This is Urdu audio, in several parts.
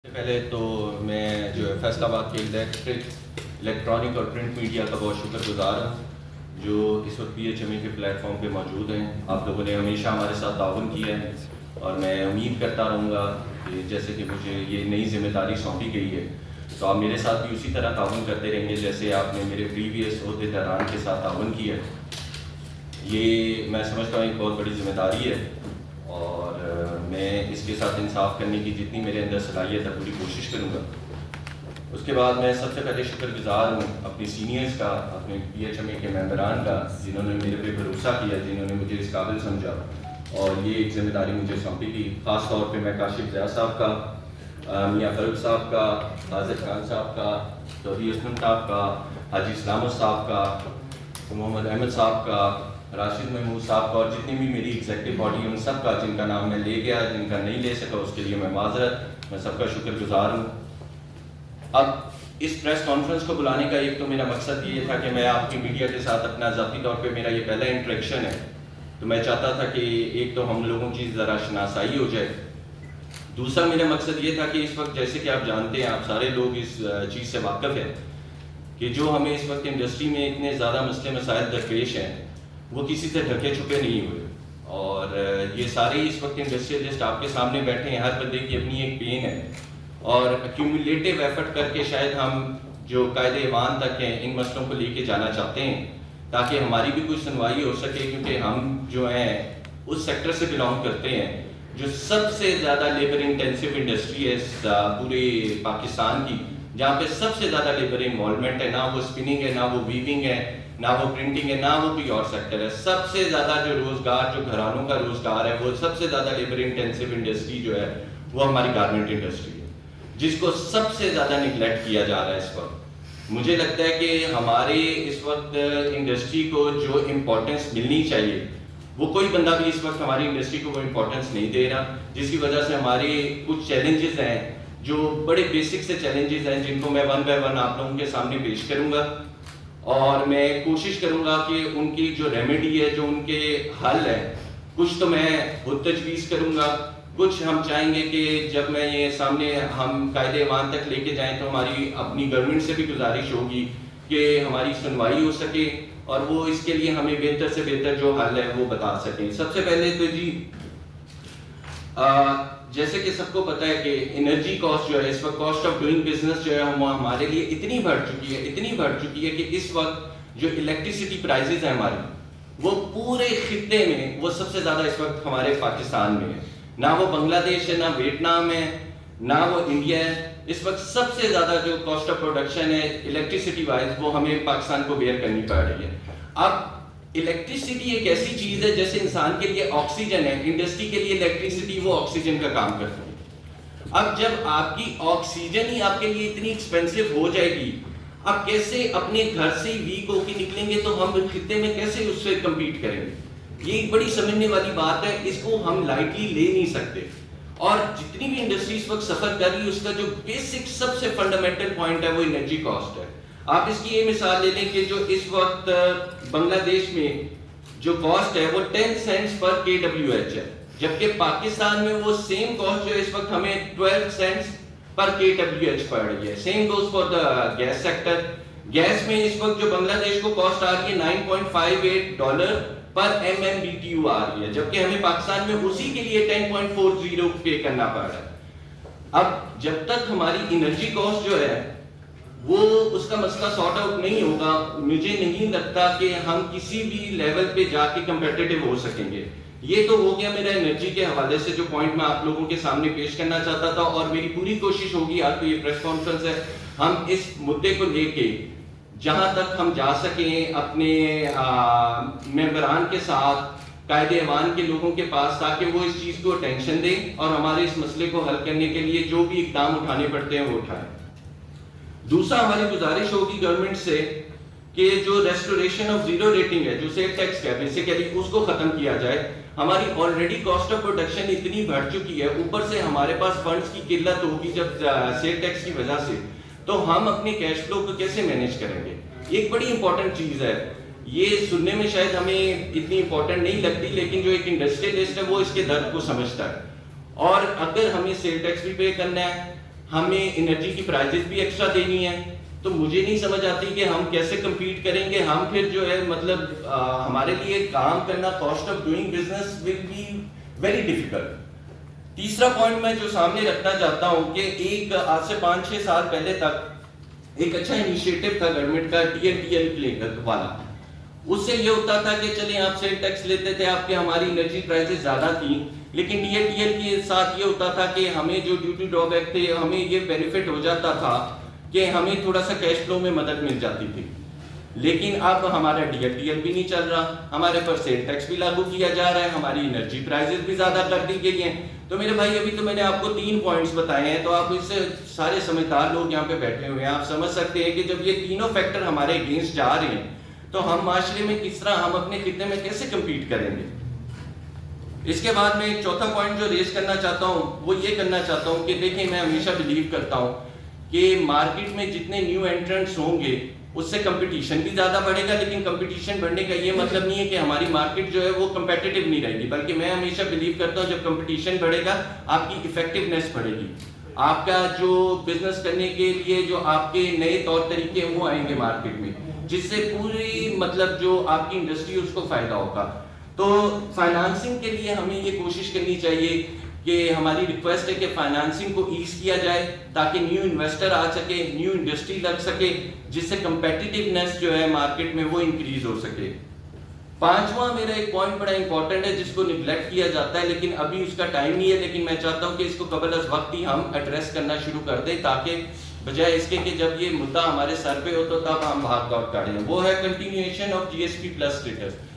پہلے تو میں جو ہے فیصل آباد کے الیکٹرانک اور پرنٹ میڈیا کا بہت شکر گزار ہوں جو اس وقت PHMA کے پلیٹ فارم پہ موجود ہیں. آپ لوگوں نے ہمیشہ ہمارے ساتھ تعاون کیا ہے اور میں امید کرتا رہوں گا کہ جیسے کہ مجھے یہ نئی ذمہ داری سونپی گئی ہے تو آپ میرے ساتھ بھی اسی طرح تعاون کرتے رہیں گے جیسے آپ نے میرے پریویس عہدے داران کے ساتھ تعاون کیا ہے. یہ میں سمجھتا ہوں ایک بہت بڑی ذمہ داری ہے اور میں اس کے ساتھ انصاف کرنے کی جتنی میرے اندر صلاحیت ہے پوری کوشش کروں گا. اس کے بعد میں سب سے پہلے شکر گزار ہوں اپنی سینئرز کا، اپنے PHMA کے ممبران کا جنہوں نے میرے پہ بھروسہ کیا، جنہوں نے مجھے اس قابل سمجھا اور یہ ایک ذمہ داری مجھے سونپی گئی. خاص طور پہ میں کاشف ضیاء صاحب کا، میاں فاروق صاحب کا، حاضر خان صاحب کا، چودھری اسلم صاحب کا، حاجی اسلامت صاحب کا، محمد احمد صاحب کا، راشد محمود صاحب کا اور جتنی بھی میری ایگزیکٹو باڈی ان سب کا جن کا نام میں لے گیا، جن کا نہیں لے سکا اس کے لیے میں معذرت، میں سب کا شکر گزار ہوں. اب اس پریس کانفرنس کو بلانے کا ایک تو میرا مقصد یہ تھا کہ میں آپ کی میڈیا کے ساتھ اپنا ذاتی طور پہ میرا یہ پہلا انٹریکشن ہے تو میں چاہتا تھا کہ ایک تو ہم لوگوں کی ذرا شناسائی ہو جائے. دوسرا میرا مقصد یہ تھا کہ اس وقت جیسے کہ آپ جانتے ہیں، آپ سارے لوگ اس چیز سے واقف ہیں کہ جو ہمیں اس وقت انڈسٹری میں اتنے زیادہ مسئلے مسائل درپیش ہیں وہ کسی سے ڈھکے چھپے نہیں ہوئے اور یہ سارے اس وقت انڈسٹریلسٹ آپ کے سامنے بیٹھے ہیں. ہر بندے کی اپنی ایک پین ہے اور ایکیومولیٹیو ایفرٹ کر کے شاید ہم جو قائد ایوان تک ہیں ان مسئلوں کو لے کے جانا چاہتے ہیں تاکہ ہماری بھی کچھ سنوائی ہو سکے، کیونکہ ہم جو ہیں اس سیکٹر سے بلانگ کرتے ہیں جو سب سے زیادہ لیبر انٹینسیو انڈسٹری ہے پورے پاکستان کی، جہاں پہ سب سے زیادہ لیبر انوالومنٹ ہے. نہ وہ اسپننگ ہے، نہ وہ ویونگ ہے، نہ وہ پرنٹنگ ہے، نہ وہ کوئی اور سیکٹر ہے. سب سے زیادہ جو روزگار، جو گھرانوں کا روزگار ہے، وہ سب سے زیادہ لیبر انٹینسیو انڈسٹری جو ہے وہ ہماری گارمنٹ انڈسٹری ہے، جس کو سب سے زیادہ نگلیکٹ کیا جا رہا ہے اس وقت. مجھے لگتا ہے کہ ہمارے اس وقت انڈسٹری کو جو امپورٹنس ملنی چاہیے وہ کوئی بندہ بھی اس وقت ہماری انڈسٹری کو وہ امپورٹنس نہیں دے رہا، جس کی وجہ سے ہمارے کچھ چیلنجز ہیں جو بڑے بیسک سے چیلنجز ہیں جن کو میں ون بائی ون آپ لوگوں کے سامنے پیش کروں گا اور میں کوشش کروں گا کہ ان کی جو ریمیڈی ہے، جو ان کے حل ہے، کچھ تو میں خود تجویز کروں گا، کچھ ہم چاہیں گے کہ جب میں یہ سامنے ہم قائد ایوان تک لے کے جائیں تو ہماری اپنی گورنمنٹ سے بھی گزارش ہوگی کہ ہماری سنوائی ہو سکے اور وہ اس کے لیے ہمیں بہتر سے بہتر جو حل ہے وہ بتا سکیں. سب سے پہلے تو جیسے کہ سب کو پتہ ہے کہ انرجی کاسٹ جو ہے اس وقت، کاسٹ آف ڈوئنگ بزنس جو ہے ہمارے لیے اتنی بڑھ چکی ہے کہ اس وقت جو الیکٹریسٹی پرائزز ہیں ہماری، وہ پورے خطے میں وہ سب سے زیادہ اس وقت ہمارے پاکستان میں ہے. نہ وہ بنگلہ دیش ہے، نہ ویتنام ہے، نہ وہ انڈیا ہے. اس وقت سب سے زیادہ جو کاسٹ آف پروڈکشن ہے الیکٹریسٹی وائز وہ ہمیں پاکستان کو بیئر کرنی پڑ رہی ہے. اب الیکٹریسٹی ایک ایسی چیز ہے جیسے انسان کے لیے آکسیجن ہے، انڈسٹری کے لیے الیکٹریسٹی وہ آکسیجن کا کام کرتی ہے. اب جب آپ کی آکسیجن ہی آپ کے لیے اتنی ایکسپینسو ہو جائے گی، آپ کیسے اپنے گھر سے ویک ہو کے نکلیں گے تو ہم خطے میں کیسے اس سے کمپیٹ کریں گے؟ یہ ایک بڑی سمجھنے والی بات ہے، اس کو ہم لائٹلی لے نہیں سکتے. اور جتنی بھی انڈسٹری اس وقت سفر کر رہی ہے اس کا جو بیسک سب سے فنڈامنٹل پوائنٹ ہے وہ انرجی کاسٹ ہے. آپ اس کی یہ مثال لے لیں کہ جو اس وقت بنگلہ دیش میں جو کاسٹ ہے وہ 10 سینٹس پر kWh ہے، جبکہ پاکستان میں وہ سیم کاسٹ جو ہے اس وقت ہمیں 12 سینٹس پر kWh پڑ رہی ہے. Same goes for the gas sector. Gas میں اس وقت جو بنگلہ دیش کو کاسٹ آ رہی ہے $9.58 پر MMBTU آ رہی ہے، جبکہ ہمیں پاکستان میں اسی کے لیے 10.40 پے کرنا پڑ رہا ہے. اب جب تک ہماری انرجی کاسٹ جو ہے وہ اس کا مسئلہ سارٹ آؤٹ نہیں ہوگا، مجھے نہیں لگتا کہ ہم کسی بھی لیول پہ جا کے کمپیٹیٹو ہو سکیں گے. یہ تو ہو گیا میرا انرجی کے حوالے سے جو پوائنٹ میں آپ لوگوں کے سامنے پیش کرنا چاہتا تھا، اور میری پوری کوشش ہوگی، آج تو یہ پریس کانفرنس ہے، ہم اس مدعے کو لے کے جہاں تک ہم جا سکیں اپنے ممبران کے ساتھ قائد ایوان کے لوگوں کے پاس، تاکہ وہ اس چیز کو اٹینشن دیں اور ہمارے اس مسئلے کو حل کرنے کے لیے جو بھی اقدام اٹھانے پڑتے ہیں وہ اٹھائیں. دوسرا ہماری گزارش ہوگی گورنمنٹ سے کہ جو ریسٹوریشن آف زیرو ریٹنگ ہے، جو سیل ٹیکس ہے بیسیکلی اس کو ختم کیا جائے. ہماری آلریڈی کاسٹ آف پروڈکشن اتنی بڑھ چکی ہے، اوپر سے ہمارے پاس فنڈز کی قلت ہوگی جب سیل ٹیکس کی وجہ سے، تو ہم اپنے کیش فلو کو کیسے مینیج کریں گے؟ ایک بڑی امپورٹنٹ چیز ہے، یہ سننے میں شاید ہمیں اتنی امپورٹنٹ نہیں لگتی، لیکن جو ایک انڈسٹریلسٹ ہے وہ اس کے درد کو سمجھتا ہے. اور اگر ہمیں سیل ٹیکس بھی پے کرنا ہے، ہمیں انرجی کی پرائزز بھی ایکسٹرا دینی ہے. تو مجھے نہیں سمجھ آتی کہ ہم کیسے کمپیٹ کریں گے. ہم پھر جو ہے مطلب ہمارے لیے کام کرنا, cost of doing business will be very difficult. تیسرا پوائنٹ میں جو سامنے رکھنا چاہتا ہوں کہ ایک آج سے 5-6 سال پہلے تک ایک اچھا انیشیٹو تھا گورنمنٹ کا TNTL والا. اس سے یہ ہوتا تھا کہ چلیں آپ سیل ٹیکس لیتے تھے, آپ کے ہماری انرجی پرائزز زیادہ تھیں, لیکن TNTL کے ساتھ یہ ہوتا تھا کہ ہمیں جو ڈیوٹی ڈرا بیک تھے ہمیں یہ بینیفٹ ہو جاتا تھا کہ ہمیں تھوڑا سا کیش فلو میں مدد مل جاتی تھی. لیکن اب ہمارا TNTL بھی نہیں چل رہا, ہمارے پر سیل ٹیکس بھی لاگو کیا جا رہا ہے, ہماری انرجی پرائزز بھی زیادہ کر دی گئی ہیں. تو میرے بھائی ابھی تو میں نے آپ کو 3 پوائنٹس بتائے ہیں, تو آپ اس سے سارے سمجھدار لوگ یہاں پہ بیٹھے ہوئے ہیں, آپ سمجھ سکتے ہیں کہ جب یہ تینوں فیکٹر ہمارے اگینسٹ جا رہے ہیں تو ہم معاشرے میں کس طرح, ہم اپنے خطے میں کیسے کمپیٹ کریں گے. اس کے بعد میں ایک چوتھا پوائنٹ جو ریز کرنا چاہتا ہوں وہ یہ کرنا چاہتا ہوں کہ دیکھیں میں ہمیشہ بلیو کرتا ہوں کہ مارکیٹ میں جتنے نیو انٹرنٹس ہوں گے اس سے کمپٹیشن بھی زیادہ بڑھے گا, لیکن کمپٹیشن بڑھنے کا یہ مطلب نہیں ہے کہ ہماری مارکیٹ جو ہے وہ کمپیٹیٹیو نہیں رہے گی, بلکہ میں ہمیشہ بلیو کرتا ہوں جب کمپٹیشن بڑھے گا آپ کی افیکٹونیس بڑھے گی, آپ کا جو بزنس کرنے کے لیے جو آپ کے نئے طور طریقے وہ آئیں گے مارکیٹ میں, جس سے پوری مطلب جو آپ کی انڈسٹری اس کو فائدہ ہوگا. تو فائنانسنگ کے لیے ہمیں یہ کوشش کرنی چاہیے کہ ہماری ریکویسٹ ہے کہ فائنانسنگ کو ایز کیا جائے تاکہ نیو انویسٹر آ سکے, نیو انڈسٹری لگ سکے, جس سے کمپیٹیٹیونیس جو ہے مارکیٹ میں وہ انکریز ہو سکے. 5واں میرا ایک پوائنٹ بڑا امپورٹنٹ ہے جس کو نیگلیکٹ کیا جاتا ہے, لیکن ابھی اس کا ٹائم نہیں ہے, لیکن میں چاہتا ہوں کہ اس کو قبل از وقت ہی ہم ایڈریس کرنا شروع کر دیں تاکہ بجائے اس کے کہ جب یہ مدعا ہمارے سر پہ ہو تو تب ہم بھاگ دوڑ کریں. وہ ہے continuation of GSP+ status.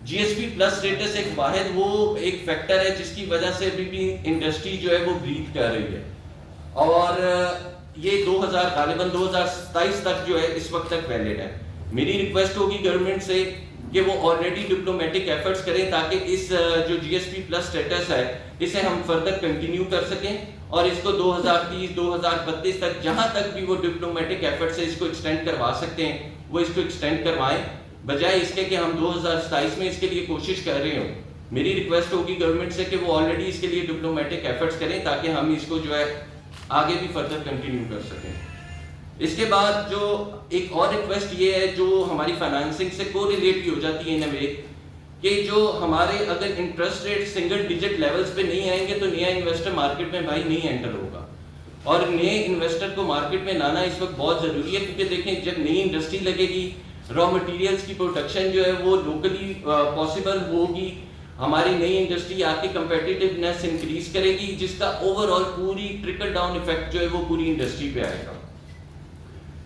GSP+ status ایک واحد وہ ایک فیکٹر ہے جس کی وجہ سے ابھی بھی انڈسٹری جو ہے وہ بریتھ کر رہی ہے, اور یہ غالباً 2027 تک جو ہے اس وقت تک ویلڈ ہے. میری ریکویسٹ ہوگی گورنمنٹ سے کہ وہ آلریڈی ڈپلومیٹک ایفرٹس کریں تاکہ اس جو GSP+ اسٹیٹس ہے اسے ہم فردر کنٹینیو کر سکیں, اور اس کو 2030-2032 تک جہاں تک بھی وہ ڈپلومیٹک ایفرٹ سے اس کو ایکسٹینڈ کروا سکتے ہیں وہ اس کو ایکسٹینڈ کروائیں, بجائے اس کے کہ ہم 2027 میں اس کے لیے کوشش کر رہے ہوں. میری ریکویسٹ ہوگی گورنمنٹ سے کہ وہ آلریڈی اس کے لیے ڈپلومیٹک ایفرٹس کریں تاکہ ہم اس کو جو ہے آگے بھی فردر کنٹینیو کر سکیں. اس کے بعد جو ایک اور ریکویسٹ یہ ہے جو ہماری فائنانسنگ سے کو ریلیٹ ہو جاتی ہے ان اے وے کہ جو ہمارے اگر interest rate single digit levels پہ نہیں آئیں گے تو نیا انویسٹر مارکیٹ میں بھائی نہیں انٹر ہوگا, اور نئے انویسٹر کو مارکیٹ میں لانا اس وقت بہت ضروری ہے, کیونکہ دیکھیں جب نئی انڈسٹری لگے گی را مٹیریلز کی پروڈکشن جو ہے وہ لوکلی پاسبل ہوگی, ہماری نئی انڈسٹری آ کے کمپیٹیٹیونیس انکریز کرے گی, جس کا اوور آل پوری ٹرکل ڈاؤن ایفیکٹ جو ہے وہ پوری انڈسٹری پہ آئے گا.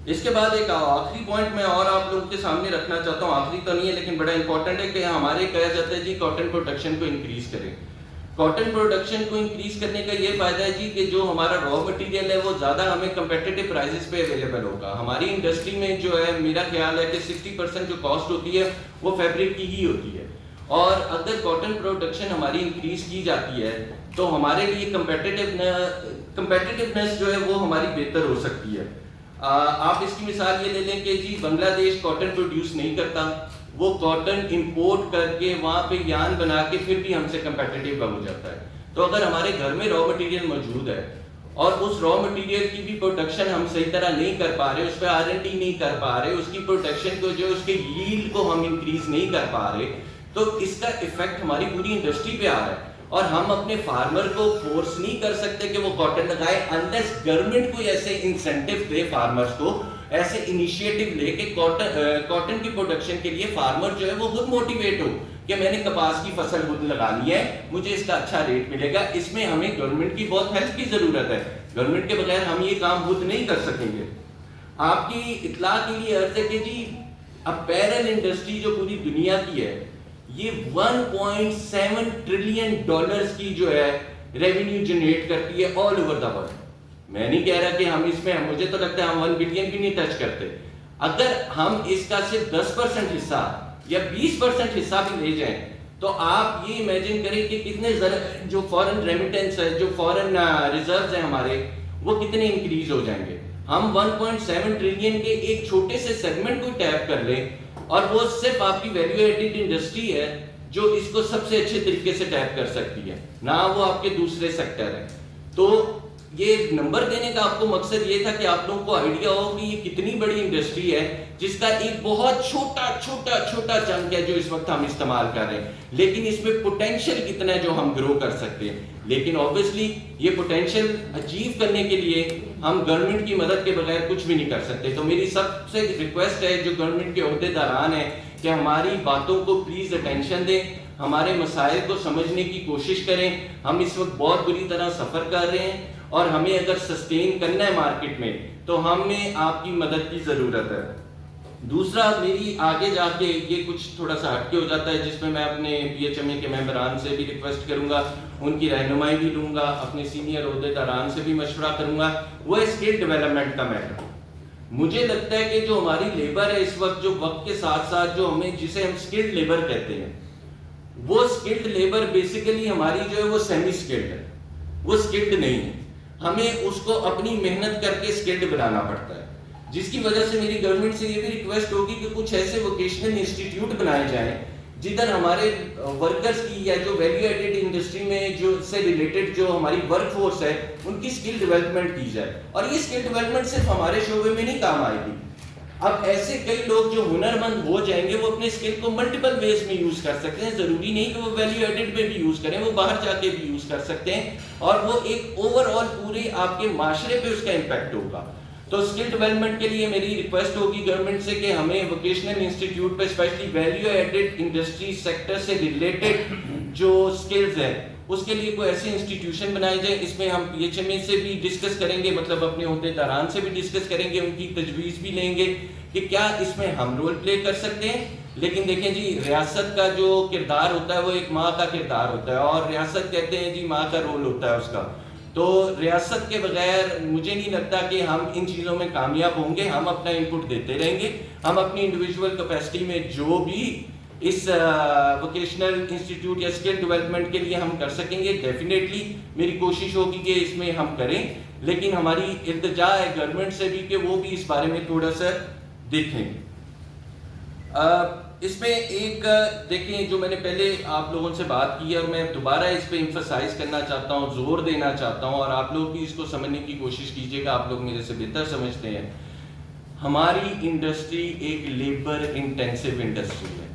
اس کے بعد ایک آخری پوائنٹ میں اور آپ لوگوں کے سامنے رکھنا چاہتا ہوں, آخری تو نہیں ہے لیکن بڑا امپورٹنٹ ہے کہ ہمارے کہا جاتا ہے جی کاٹن پروڈکشن کو انکریز کریں. کاٹن پروڈکشن کو انکریز کرنے کا یہ فائدہ ہے جی کہ جو ہمارا را مٹیریل ہے وہ زیادہ ہمیں کمپیٹیٹیو پرائزز پہ اویلیبل ہوگا. ہماری انڈسٹری میں جو ہے میرا خیال ہے کہ 60% جو کاسٹ ہوتی ہے وہ فیبرک کی ہی ہوتی ہے, اور اگر کاٹن پروڈکشن ہماری انکریز کی جاتی ہے تو ہمارے لیے کمپیٹیٹیونیس جو ہے وہ ہماری بہتر ہو سکتی ہے. آپ اس کی مثال یہ لے لیں کہ جی بنگلہ دیش کاٹن پروڈیوس نہیں کرتا, وہ کاٹن امپورٹ کر کے وہاں پہ یارن بنا کے پھر بھی ہم سے کمپیٹیٹیو ہو جاتا ہے. تو اگر ہمارے گھر میں را مٹیریل موجود ہے اور اس را مٹیریل کی بھی پروڈکشن ہم صحیح طرح نہیں کر پا رہے, اس پہ R&D نہیں کر پا رہے, اس کی پروڈکشن کو جو اس کے ییلڈ کو ہم انکریز نہیں کر پا رہے, تو اس کا ایفیکٹ ہماری پوری انڈسٹری پہ آ رہا ہے, اور ہم اپنے فارمر کو فورس نہیں کر سکتے کہ وہ کاٹن لگائے انلیس گورنمنٹ کوئی ایسے انسینٹیو دے فارمرز کو, ایسے انیشیٹو لے کے کاٹن کی پروڈکشن کے لیے فارمر جو ہے وہ خود موٹیویٹ ہو کہ میں نے کپاس کی فصل خود لگانی ہے, مجھے اس کا اچھا ریٹ ملے گا. اس میں ہمیں گورنمنٹ کی بہت ہیلپ کی ضرورت ہے, گورنمنٹ کے بغیر ہم یہ کام خود نہیں کر سکیں گے. آپ کی اطلاع کے لیے عرض ہے کہ جی اپیرل انڈسٹری جو پوری دنیا کی ہے یہ $1.7 ٹریلین کی جو ہے ریونیو جنریٹ کرتی ہے آل اوور دا ورلڈ. میں نہیں کہہ رہا کہ ہم اس میں, مجھے تو لگتا ہے ہم 1 بلین بھی نہیں ٹچ کرتے. اگر ہم اس کا صرف 10% حصہ یا 20% حصہ بھی لے جائیں تو آپ یہ امیجن کریں کہ کتنے جو فورن ریمیٹنس ہے, جو فورن ریزروز ہیں ہمارے, وہ کتنے انکریز ہو جائیں گے. ہم 1.7 ٹریلین کے ایک چھوٹے سے سیگمنٹ کو ٹیپ کر لیں اور وہ صرف آپ کی ویلیو ایڈڈ انڈسٹری ہے جو اس کو سب سے اچھے طریقے سے ٹیپ کر سکتی ہے, نہ وہ آپ کے دوسرے سیکٹر ہیں. تو یہ نمبر دینے کا آپ کو مقصد یہ تھا کہ آپ لوگوں کو آئیڈیا ہو کہ یہ کتنی بڑی انڈسٹری ہے جس کا ایک بہت چھوٹا چنک ہے جو اس وقت ہم استعمال کر رہے ہیں، لیکن اس میں پوٹینشیل کتنا ہے جو ہم گرو کر سکتے ہیں. لیکن آبویسلی یہ پوٹینشیل اچیو کرنے کے لیے ہم گورنمنٹ کی مدد کے بغیر کچھ بھی نہیں کر سکتے. تو میری سب سے ریکویسٹ ہے جو گورنمنٹ کے عہدے داران ہیں کہ ہماری باتوں کو پلیز اٹینشن دیں، ہمارے مسائل کو سمجھنے کی کوشش کریں. ہم اس وقت بہت بری طرح سفر کر رہے ہیں اور ہمیں اگر سسٹین کرنا ہے مارکیٹ میں تو ہمیں آپ کی مدد کی ضرورت ہے. دوسرا، میری آگے جا کے یہ کچھ تھوڑا سا ہٹ کے ہو جاتا ہے جس میں میں اپنے پی ایچ ایم اے کے ممبران سے بھی ریکویسٹ کروں گا، ان کی رہنمائی بھی لوں گا، اپنے سینئر عہدے داران سے بھی مشورہ کروں گا، وہ ہے اسکل ڈیولپمنٹ کا میٹر. مجھے لگتا ہے کہ جو ہماری لیبر ہے اس وقت، جو وقت کے ساتھ ساتھ جو ہمیں جسے ہم اسکلڈ لیبر کہتے ہیں، وہ اسکلڈ لیبر بیسیکلی ہماری جو ہے وہ سیمی اسکلڈ ہے، وہ اسکلڈ نہیں ہے. ہمیں اس کو اپنی محنت کر کے اسکلڈ بنانا پڑتا ہے، جس کی وجہ سے میری گورنمنٹ سے یہ بھی ریکویسٹ ہوگی کہ کچھ ایسے ووکیشنل انسٹیٹیوٹ بنائے جائیں جدھر ہمارے ورکرز کی یا جو ویلیو ایڈیڈ انڈسٹری میں جو سے ریلیٹڈ جو ہماری ورک فورس ہے ان کی اسکل ڈیولپمنٹ کی جائے. اور یہ اسکل ڈیولپمنٹ صرف ہمارے شعبے میں نہیں کام آئے گی. اب ایسے کئی لوگ جو ہنر مند ہو جائیں گے وہ اپنے اسکل کو ملٹیپل ویز میں یوز کر سکتے ہیں. ضروری نہیں کہ وہ ویلیو ایڈڈ میں بھی یوز کریں، وہ باہر جا کے بھی یوز کر سکتے ہیں اور وہ ایک اوور آل پورے آپ کے معاشرے پہ اس کا امپیکٹ ہوگا. تو اسکل ڈیولپمنٹ کے لیے میری ریکویسٹ ہوگی گورنمنٹ سے کہ ہمیں ووکیشنل انسٹیٹیوٹ پہ specially value added industry sector سے ریلیٹڈ جو اسکلز ہیں اس کے لیے کوئی ایسی انسٹیٹیوشن بنائی جائے. اس میں ہم پی ایچ ایم اے سے بھی ڈسکس کریں گے، مطلب اپنے عہدے داران سے بھی ڈسکس کریں گے، ان کی تجویز بھی لیں گے کہ کیا اس میں ہم رول پلے کر سکتے ہیں. لیکن دیکھیں جی، ریاست کا جو کردار ہوتا ہے وہ ایک ماں کا کردار ہوتا ہے، اور ریاست کہتے ہیں جی ماں کا رول ہوتا ہے اس کا. تو ریاست کے بغیر مجھے نہیں لگتا کہ ہم ان چیزوں میں کامیاب ہوں گے. ہم اپنا انپٹ دیتے رہیں گے، ہم اپنی انڈیویجول کیپیسٹی میں جو بھی اس ووکیشنل انسٹیٹیوٹ یا اسکل ڈیولپمنٹ کے لیے ہم کر سکیں گے ڈیفینیٹلی میری کوشش ہوگی کہ اس میں ہم کریں. لیکن ہماری التجا ہے گورنمنٹ سے بھی کہ وہ بھی اس بارے میں تھوڑا سا دیکھیں. اس میں ایک دیکھیں جو میں نے پہلے آپ لوگوں سے بات کی ہے اور میں دوبارہ اس پہ ایمفسائز کرنا چاہتا ہوں، زور دینا چاہتا ہوں، اور آپ لوگ بھی اس کو سمجھنے کی کوشش کیجئے گا، آپ لوگ میرے سے بہتر سمجھتے ہیں. ہماری انڈسٹری ایک لیبر انٹینسو انڈسٹری ہے.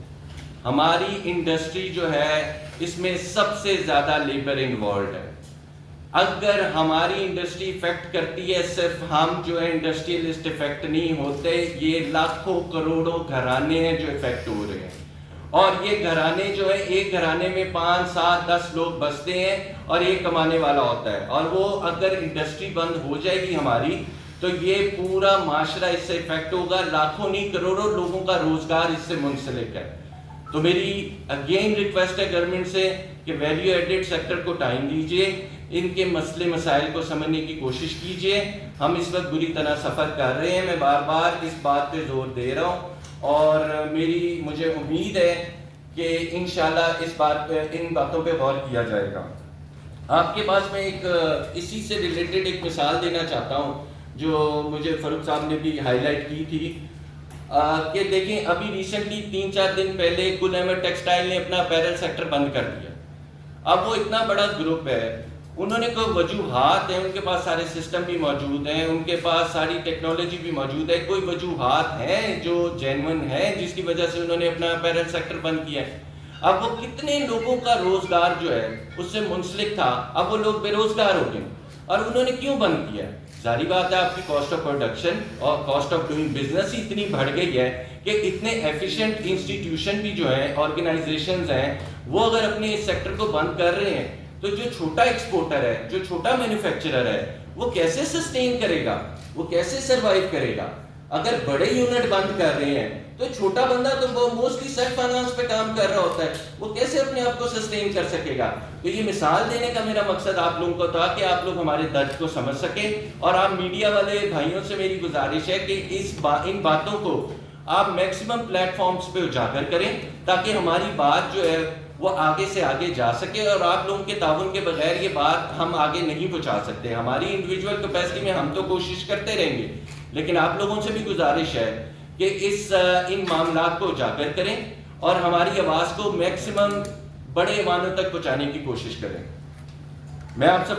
ہماری انڈسٹری جو ہے اس میں سب سے زیادہ لیبر انوالوڈ ہے. اگر ہماری انڈسٹری افیکٹ کرتی ہے، صرف ہم جو ہے انڈسٹریلسٹ افیکٹ نہیں ہوتے، یہ لاکھوں کروڑوں گھرانے ہیں جو افیکٹ ہو رہے ہیں. اور یہ گھرانے جو ہے ایک گھرانے میں 5 7 10 لوگ بستے ہیں اور ایک کمانے والا ہوتا ہے. اور وہ اگر انڈسٹری بند ہو جائے گی ہماری تو یہ پورا معاشرہ اس سے افیکٹ ہوگا. لاکھوں نہیں کروڑوں لوگوں کا روزگار اس سے منسلک ہے. تو میری اگین ریکویسٹ ہے گورنمنٹ سے کہ ویلیو ایڈڈ سیکٹر کو ٹائم دیجیے، ان کے مسئلے مسائل کو سمجھنے کی کوشش کیجیے. ہم اس وقت بری طرح سفر کر رہے ہیں، میں بار بار اس بات پہ زور دے رہا ہوں، اور مجھے امید ہے کہ انشاءاللہ اس بات پہ ان باتوں پہ غور کیا جائے گا. آپ کے پاس میں ایک اسی سے ریلیٹڈ ایک مثال دینا چاہتا ہوں جو مجھے فاروق صاحب نے بھی ہائی لائٹ کی تھی کہ دیکھیں ابھی ریسنٹلی 3-4 دن پہلے گل احمد ٹیکسٹائل نے اپنا اپیرل سیکٹر بند کر دیا. اب وہ اتنا بڑا گروپ ہے، انہوں نے کوئی وجوہات ہیں، ان کے پاس سارے سسٹم بھی موجود ہیں، ان کے پاس ساری ٹیکنالوجی بھی موجود ہے، کوئی وجوہات ہیں جو جینون ہیں جس کی وجہ سے انہوں نے اپنا اپیرل سیکٹر بند کیا ہے. اب وہ کتنے لوگوں کا روزگار جو ہے اس سے منسلک تھا، اب وہ لوگ بے روزگار ہو گئے. اور انہوں نے کیوں بند کیا؟ ظاہری بات ہے آپ کی کاسٹ آف پروڈکشن اور کاسٹ آف ڈوئنگ بزنس ہی اتنی بڑھ گئی ہے کہ اتنے ایفیشینٹ انسٹیٹیوشن بھی جو ہیں، آرگنائزیشنز ہیں، وہ اگر اپنے اس سیکٹر کو بند کر رہے ہیں تو جو چھوٹا ایکسپورٹر ہے، جو چھوٹا مینوفیکچرر ہے، وہ کیسے سسٹین کرے گا، وہ کیسے سروائیو کرے گا؟ اگر بڑے یونٹ بند کر رہے ہیں تو چھوٹا بندہ تو موسٹلی سیلف فائنانس پہ کام کر رہا ہوتا ہے، وہ کیسے اپنے آپ کو سسٹین کر سکے گا؟ تو یہ مثال دینے کا میرا مقصد آپ لوگوں کو تھا کہ آپ لوگ ہمارے درد کو سمجھ سکیں. اور آپ میڈیا والے بھائیوں سے میری گزارش ہے کہ ان باتوں کو آپ میکسیمم پلیٹ فارمز پہ اجاگر کریں تاکہ ہماری بات جو ہے وہ آگے سے آگے جا سکے. اور آپ لوگوں کے تعاون کے بغیر یہ بات ہم آگے نہیں پہنچا سکتے. ہماری انڈیویجول کیپیسٹی میں ہم تو کوشش کرتے رہیں گے، لیکن آپ لوگوں سے بھی گزارش ہے کہ ان معاملات کو اجاگر کریں اور ہماری آواز کو میکسیمم بڑے ایوانوں تک پہنچانے کی کوشش کریں. میں آپ سب